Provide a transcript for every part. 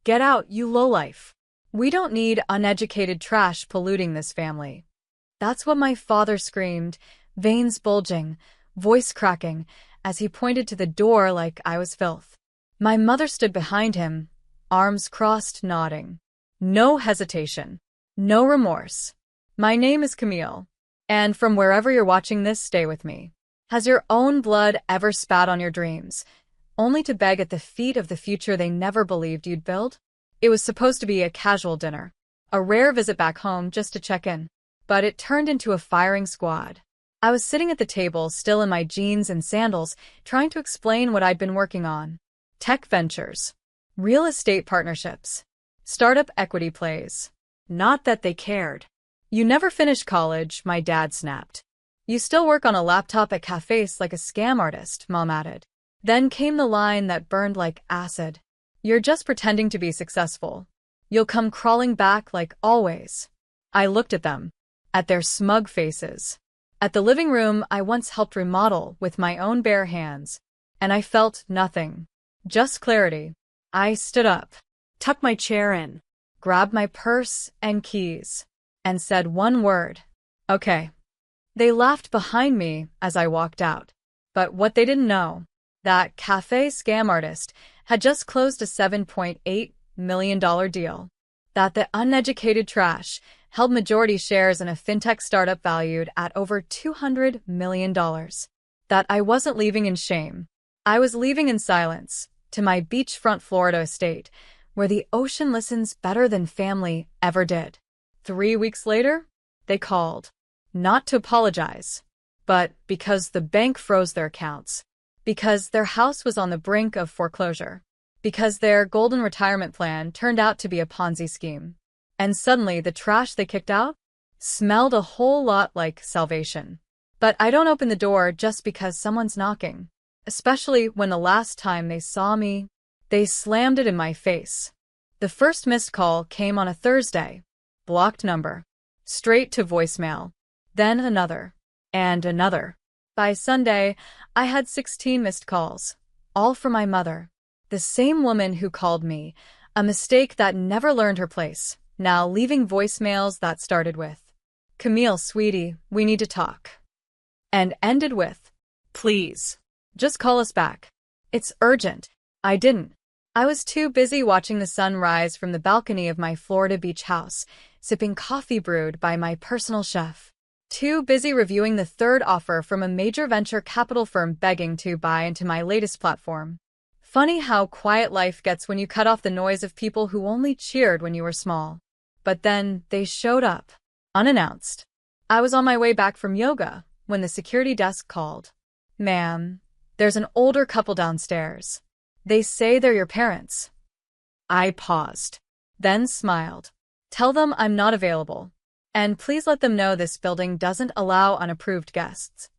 Get out, you lowlife. We don't need uneducated trash polluting this family. That's what my father screamed, veins bulging, voice cracking, as he pointed to the door like I was filth. My mother stood behind him, arms crossed, nodding. No hesitation. No remorse. My name is Camille, and from wherever you're watching this, stay with me. Has your own blood ever spat on your dreams, only to beg at the feet of the future they never believed you'd build? It was supposed to be a casual dinner, a rare visit back home just to check in, but it turned into a firing squad. I was sitting at the table, still in my jeans and sandals, trying to explain what I'd been working on. Tech ventures, real estate partnerships, startup equity plays. Not that they cared. You never finished college, my dad snapped. You still work on a laptop at cafes like a scam artist, Mom added. Then came the line that burned like acid. You're just pretending to be successful. You'll come crawling back like always. I looked at them, at their smug faces, at the living room I once helped remodel with my own bare hands, and I felt nothing. Just clarity. I stood up, tucked my chair in, grabbed my purse and keys, and said one word. Okay. They laughed behind me as I walked out. But what they didn't know, that cafe scam artist had just closed a $7.8 million deal. That the uneducated trash held majority shares in a fintech startup valued at over $200 million. That I wasn't leaving in shame. I was leaving in silence, to my beachfront Florida estate, where the ocean listens better than family ever did. 3 weeks later, they called. Not to apologize, but because the bank froze their accounts, because their house was on the brink of foreclosure, because their golden retirement plan turned out to be a Ponzi scheme. And suddenly the trash they kicked out smelled a whole lot like salvation. But I don't open the door just because someone's knocking, especially when the last time they saw me, they slammed it in my face. The first missed call came on a Thursday. Blocked number. Straight to voicemail. Then another. And another. By Sunday, I had 16 missed calls. All from my mother. The same woman who called me. A mistake that never learned her place. Now leaving voicemails that started with, "Camille, sweetie, we need to talk." And ended with, "Please. Just call us back. It's urgent." I didn't. I was too busy watching the sun rise from the balcony of my Florida beach house, sipping coffee brewed by my personal chef. Too busy reviewing the third offer from a major venture capital firm begging to buy into my latest platform. Funny how quiet life gets when you cut off the noise of people who only cheered when you were small. But then they showed up, unannounced. I was on my way back from yoga when the security desk called. "Ma'am, there's an older couple downstairs. They say they're your parents." I paused, then smiled. "Tell them I'm not available. And please let them know this building doesn't allow unapproved guests."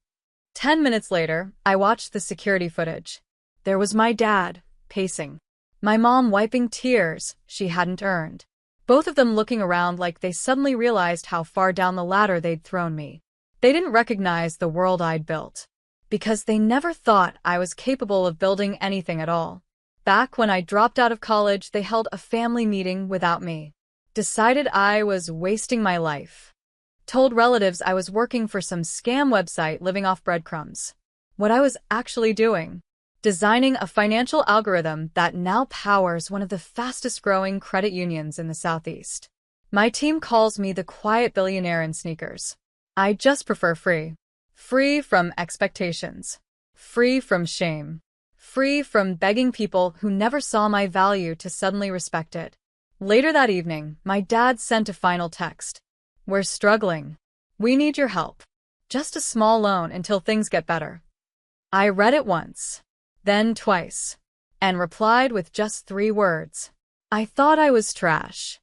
10 minutes later, I watched the security footage. There was my dad, pacing. My mom wiping tears she hadn't earned. Both of them looking around like they suddenly realized how far down the ladder they'd thrown me. They didn't recognize the world I'd built, because they never thought I was capable of building anything at all. Back when I dropped out of college, they held a family meeting without me. Decided I was wasting my life. Told relatives I was working for some scam website living off breadcrumbs. What I was actually doing? Designing a financial algorithm that now powers one of the fastest-growing credit unions in the Southeast. My team calls me the quiet billionaire in sneakers. I just prefer free. Free from expectations. Free from shame. Free from begging people who never saw my value to suddenly respect it. Later that evening, my dad sent a final text. "We're struggling. We need your help. Just a small loan until things get better." I read it once. Then twice, and replied with just 3 words. I thought I was trash.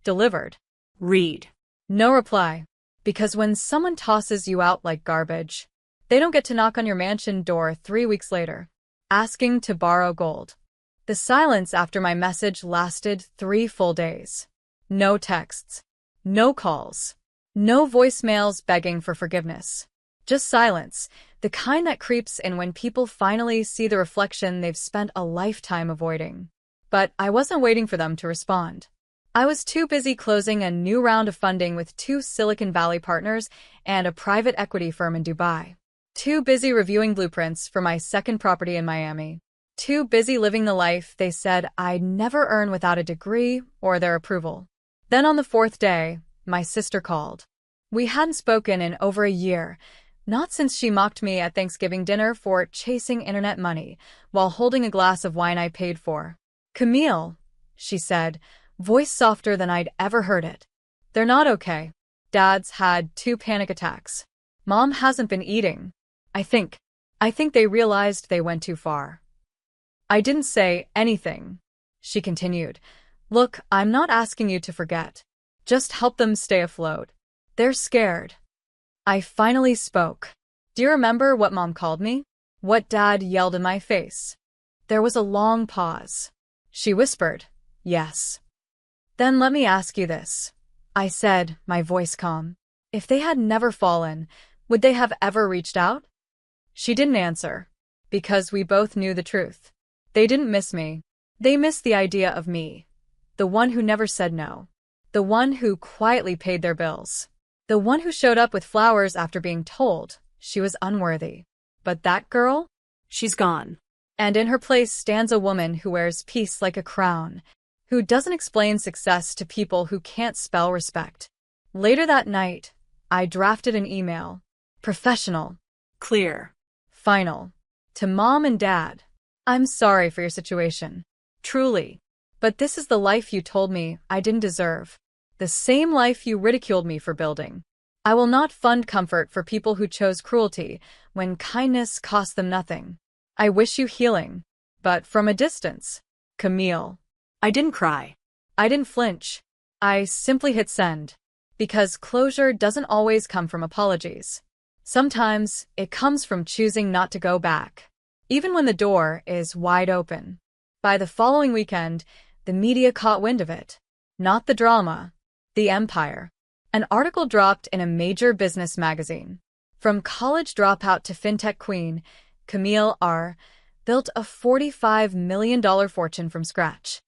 Delivered. Read. No reply. Because when someone tosses you out like garbage, they don't get to knock on your mansion door 3 weeks later, asking to borrow gold. The silence after my message lasted 3 full days. No texts. No calls. No voicemails begging for forgiveness. Just silence, the kind that creeps in when people finally see the reflection they've spent a lifetime avoiding. But I wasn't waiting for them to respond. I was too busy closing a new round of funding with 2 Silicon Valley partners and a private equity firm in Dubai. Too busy reviewing blueprints for my second property in Miami. Too busy living the life they said I'd never earn without a degree or their approval. Then on the 4th day, my sister called. We hadn't spoken in over a year, not since she mocked me at Thanksgiving dinner for chasing internet money while holding a glass of wine I paid for. "Camille," she said, voice softer than I'd ever heard it. "They're not okay. Dad's had 2 panic attacks. Mom hasn't been eating. I think they realized they went too far." I didn't say anything. She continued, "Look, I'm not asking you to forget. Just help them stay afloat. They're scared." I finally spoke. "Do you remember what Mom called me? What Dad yelled in my face?" There was a long pause. She whispered, "Yes." "Then let me ask you this," I said, my voice calm. "If they had never fallen, would they have ever reached out?" She didn't answer, because we both knew the truth. They didn't miss me. They missed the idea of me. The one who never said no. The one who quietly paid their bills. The one who showed up with flowers after being told she was unworthy. But that girl? She's gone. And in her place stands a woman who wears peace like a crown, who doesn't explain success to people who can't spell respect. Later that night, I drafted an email. Professional. Clear. Final. To Mom and Dad. "I'm sorry for your situation. Truly. But this is the life you told me I didn't deserve. The same life you ridiculed me for building. I will not fund comfort for people who chose cruelty when kindness cost them nothing. I wish you healing. But from a distance." Camille. I didn't cry. I didn't flinch. I simply hit send. Because closure doesn't always come from apologies. Sometimes it comes from choosing not to go back, even when the door is wide open. By the following weekend, the media caught wind of it. Not the drama, the empire. An article dropped in a major business magazine. From college dropout to fintech queen, Camille R. built a $45 million fortune from scratch.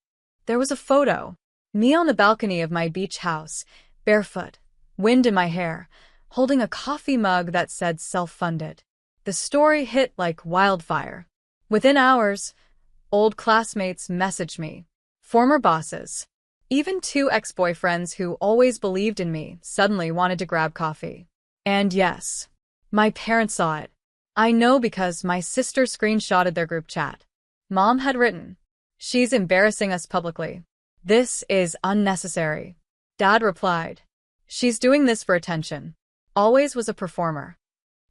There was a photo. Me on the balcony of my beach house, barefoot, wind in my hair, holding a coffee mug that said self-funded. The story hit like wildfire. Within hours, old classmates messaged me, former bosses, even 2 ex-boyfriends who always believed in me suddenly wanted to grab coffee. And yes, my parents saw it. I know because my sister screenshotted their group chat. Mom had written, "She's embarrassing us publicly. This is unnecessary." Dad replied, "She's doing this for attention." Always was a performer.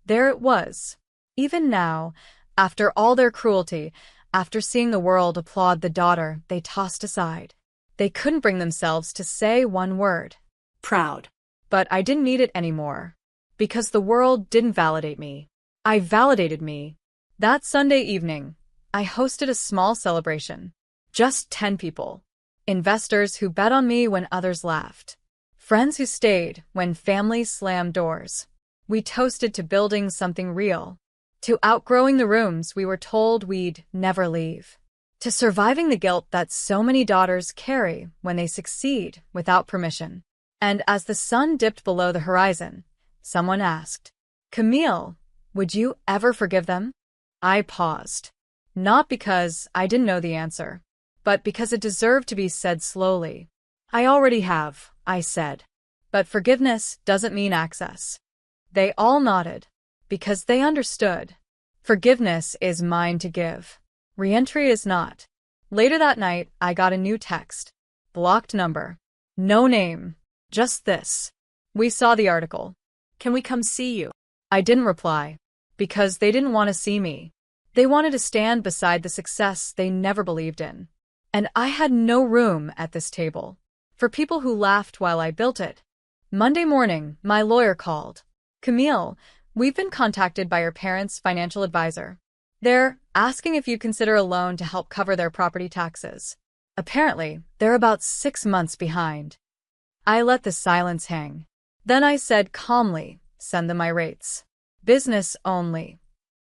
There it was. Even now, after all their cruelty, after seeing the world applaud the daughter they tossed aside, they couldn't bring themselves to say one word. Proud. But I didn't need it anymore. Because the world didn't validate me. I validated me. That Sunday evening, I hosted a small celebration. Just 10 people. Investors who bet on me when others laughed. Friends who stayed when families slammed doors. We toasted to building something real. To outgrowing the rooms we were told we'd never leave. To surviving the guilt that so many daughters carry when they succeed without permission. And as the sun dipped below the horizon, someone asked, "Camille, would you ever forgive them?" I paused. Not because I didn't know the answer, but because it deserved to be said slowly. "I already have," I said. "But forgiveness doesn't mean access." They all nodded, because they understood. Forgiveness is mine to give. Reentry is not. Later that night, I got a new text. Blocked number. No name. Just this. "We saw the article. Can we come see you?" I didn't reply, because they didn't want to see me. They wanted to stand beside the success they never believed in. And I had no room at this table for people who laughed while I built it. Monday morning, my lawyer called. "Camille, we've been contacted by your parents' financial advisor. They're asking if you consider a loan to help cover their property taxes. Apparently, they're about 6 months behind." I let the silence hang. Then I said calmly, "Send them my rates. Business only."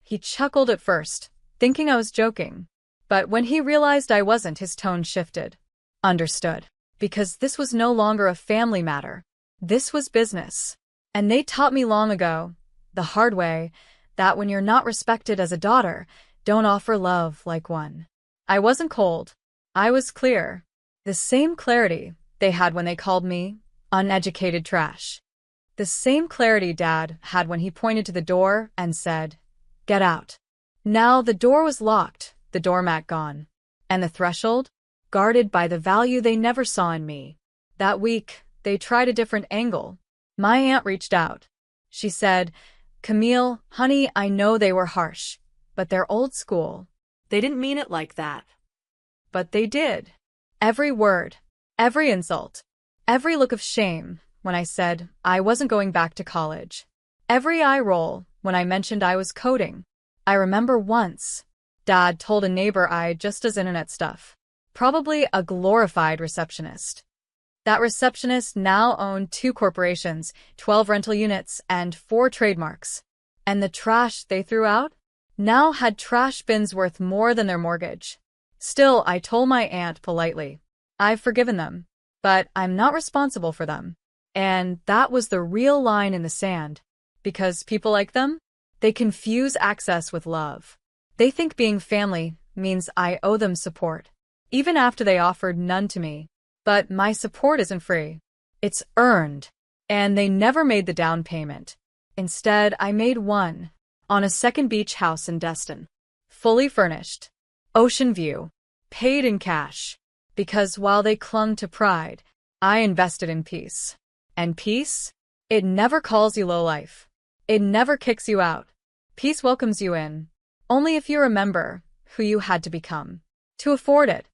He chuckled at first, thinking I was joking. But when he realized I wasn't, his tone shifted. Understood. Because this was no longer a family matter. This was business. And they taught me long ago, the hard way, that when you're not respected as a daughter, don't offer love like one. I wasn't cold. I was clear. The same clarity they had when they called me uneducated trash. The same clarity Dad had when he pointed to the door and said, "Get out." Now the door was locked, the doormat gone, and the threshold guarded by the value they never saw in me. That week, they tried a different angle. My aunt reached out. She said, "Camille, honey, I know they were harsh, but they're old school. They didn't mean it like that." But they did. Every word, every insult, every look of shame when I said I wasn't going back to college, every eye roll when I mentioned I was coding. I remember once, Dad told a neighbor I just does internet stuff, probably a glorified receptionist. That receptionist now owned 2 corporations, 12 rental units, and 4 trademarks. And the trash they threw out now had trash bins worth more than their mortgage. Still, I told my aunt politely, "I've forgiven them, but I'm not responsible for them." And that was the real line in the sand. Because people like them, they confuse access with love. They think being family means I owe them support, even after they offered none to me. But my support isn't free. It's earned. And they never made the down payment. Instead, I made one on a second beach house in Destin. Fully furnished. Ocean view. Paid in cash. Because while they clung to pride, I invested in peace. And peace? It never calls you lowlife. It never kicks you out. Peace welcomes you in. Only if you remember who you had to become to afford it.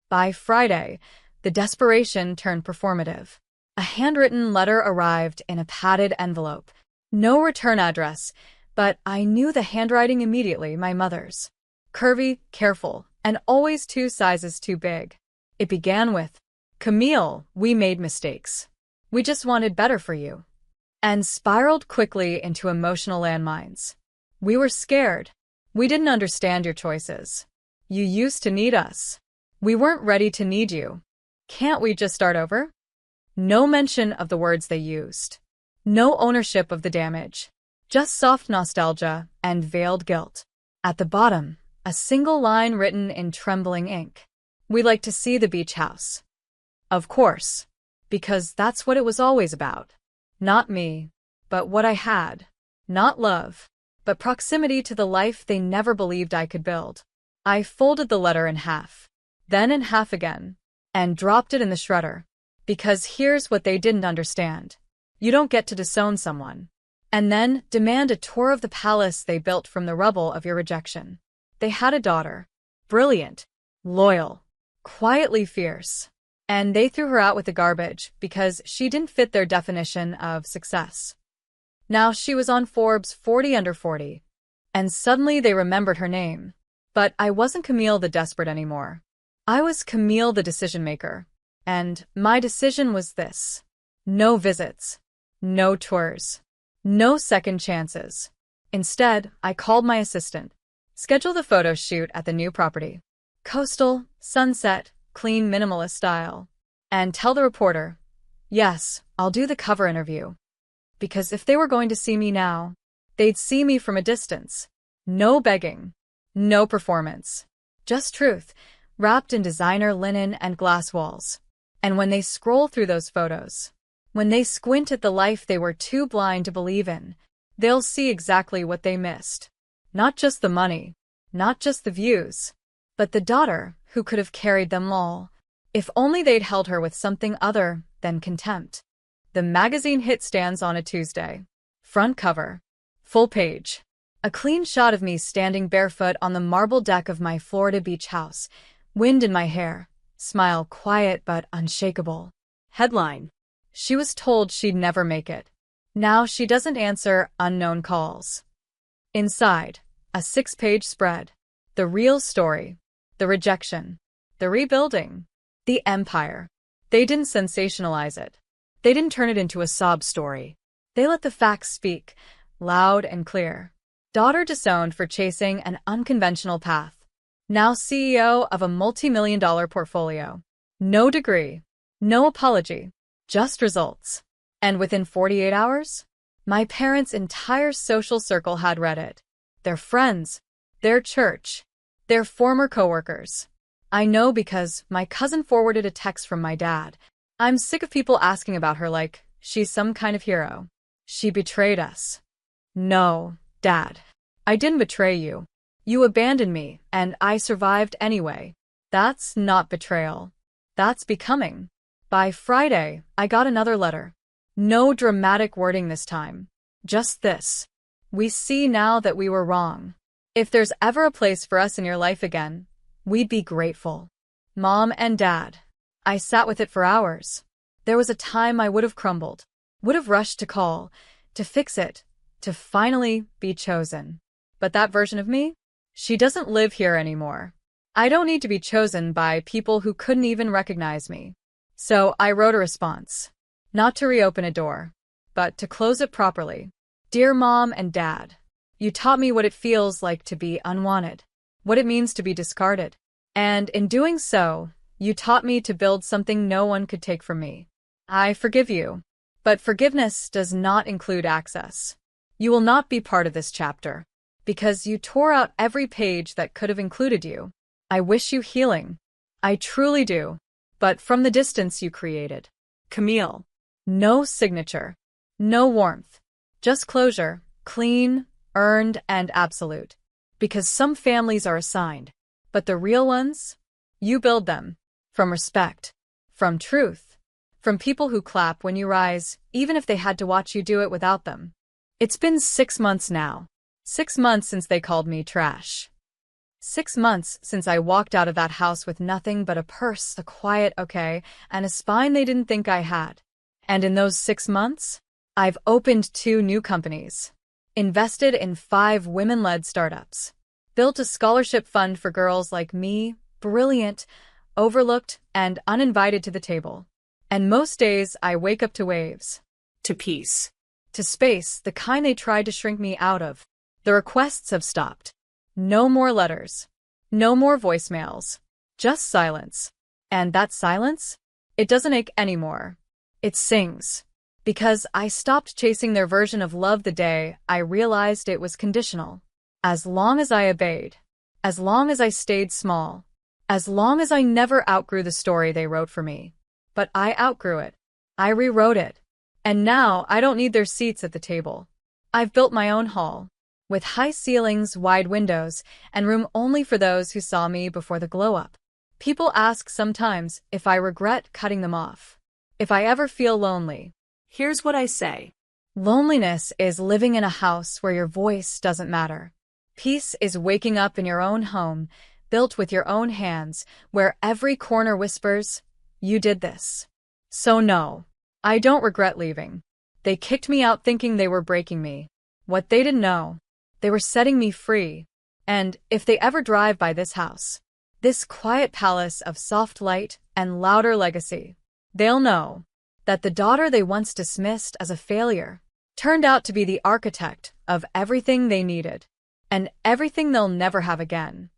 By Friday, the desperation turned performative. A handwritten letter arrived in a padded envelope. No return address, but I knew the handwriting immediately, my mother's. Curvy, careful, and always 2 sizes too big. It began with, "Camille, we made mistakes. We just wanted better for you." And spiraled quickly into emotional landmines. "We were scared. We didn't understand your choices. You used to need us. We weren't ready to need you. Can't we just start over?" No mention of the words they used. No ownership of the damage. Just soft nostalgia and veiled guilt. At the bottom, a single line written in trembling ink. "We'd like to see the beach house." Of course. Because that's what it was always about. Not me, but what I had. Not love, but proximity to the life they never believed I could build. I folded the letter in half, then in half again, and dropped it in the shredder. Because here's what they didn't understand. You don't get to disown someone and then demand a tour of the palace they built from the rubble of your rejection. They had a daughter. Brilliant, loyal, quietly fierce. And they threw her out with the garbage because she didn't fit their definition of success. Now she was on Forbes 40 under 40. And suddenly they remembered her name. But I wasn't Camille the desperate anymore. I was Camille the decision maker. And my decision was this. No visits. No tours. No second chances. Instead, I called my assistant. Schedule the photo shoot at the new property. Coastal, sunset, clean minimalist style. And tell the reporter, yes, I'll do the cover interview. Because if they were going to see me now, they'd see me from a distance. No begging. No performance. Just truth, wrapped in designer linen and glass walls. And when they scroll through those photos, when they squint at the life they were too blind to believe in, they'll see exactly what they missed. Not just the money, not just the views, but the daughter who could have carried them all, if only they'd held her with something other than contempt. The magazine hit stands on a Tuesday. Front cover. Full page. A clean shot of me standing barefoot on the marble deck of my Florida beach house, wind in my hair, smile quiet but unshakable. Headline. She was told she'd never make it. Now she doesn't answer unknown calls. Inside, a 6-page spread. The real story. The rejection. The rebuilding. The empire. They didn't sensationalize it. They didn't turn it into a sob story. They let the facts speak, loud and clear. Daughter disowned for chasing an unconventional path. now CEO of a multi-million-dollar portfolio. No degree, no apology, just results. And within 48 hours, my parents' entire social circle had read it. Their friends, their church, their former coworkers. I know because my cousin forwarded a text from my dad. I'm sick of people asking about her like she's some kind of hero. She betrayed us. No, Dad. I didn't betray you. You abandoned me, and I survived anyway. That's not betrayal. That's becoming. By Friday, I got another letter. No dramatic wording this time. Just this. We see now that we were wrong. If there's ever a place for us in your life again, we'd be grateful. Mom and Dad. I sat with it for hours. There was a time I would have crumbled, would have rushed to call, to fix it, to finally be chosen. But that version of me? She doesn't live here anymore. I don't need to be chosen by people who couldn't even recognize me. So I wrote a response. Not to reopen a door, but to close it properly. Dear Mom and Dad, you taught me what it feels like to be unwanted, what it means to be discarded. And in doing so, you taught me to build something no one could take from me. I forgive you. But forgiveness does not include access. You will not be part of this chapter, because you tore out every page that could have included you. I wish you healing. I truly do. But from the distance you created. Camille. No signature. No warmth. Just closure, clean, earned, and absolute. Because some families are assigned, but the real ones? You build them. From respect. From truth. From people who clap when you rise, even if they had to watch you do it without them. It's been 6 months now. 6 months since they called me trash. 6 months since I walked out of that house with nothing but a purse, a quiet okay, and a spine they didn't think I had. And in those 6 months, I've opened 2 new companies, invested in 5 women-led startups, built a scholarship fund for girls like me, brilliant, overlooked, and uninvited to the table. And most days I wake up to waves. To peace. To space, the kind they tried to shrink me out of. The requests have stopped. No more letters. No more voicemails. Just silence. And that silence? It doesn't ache anymore. It sings. Because I stopped chasing their version of love the day I realized it was conditional. As long as I obeyed. As long as I stayed small. As long as I never outgrew the story they wrote for me. But I outgrew it. I rewrote it. And now I don't need their seats at the table. I've built my own hall. With high ceilings, wide windows, and room only for those who saw me before the glow-up. People ask sometimes if I regret cutting them off. If I ever feel lonely. Here's what I say. Loneliness is living in a house where your voice doesn't matter. Peace is waking up in your own home, built with your own hands, where every corner whispers, you did this. So no, I don't regret leaving. They kicked me out thinking they were breaking me. What they didn't know, they were setting me free. And if they ever drive by this house, this quiet palace of soft light and louder legacy, they'll know that the daughter they once dismissed as a failure turned out to be the architect of everything they needed and everything they'll never have again.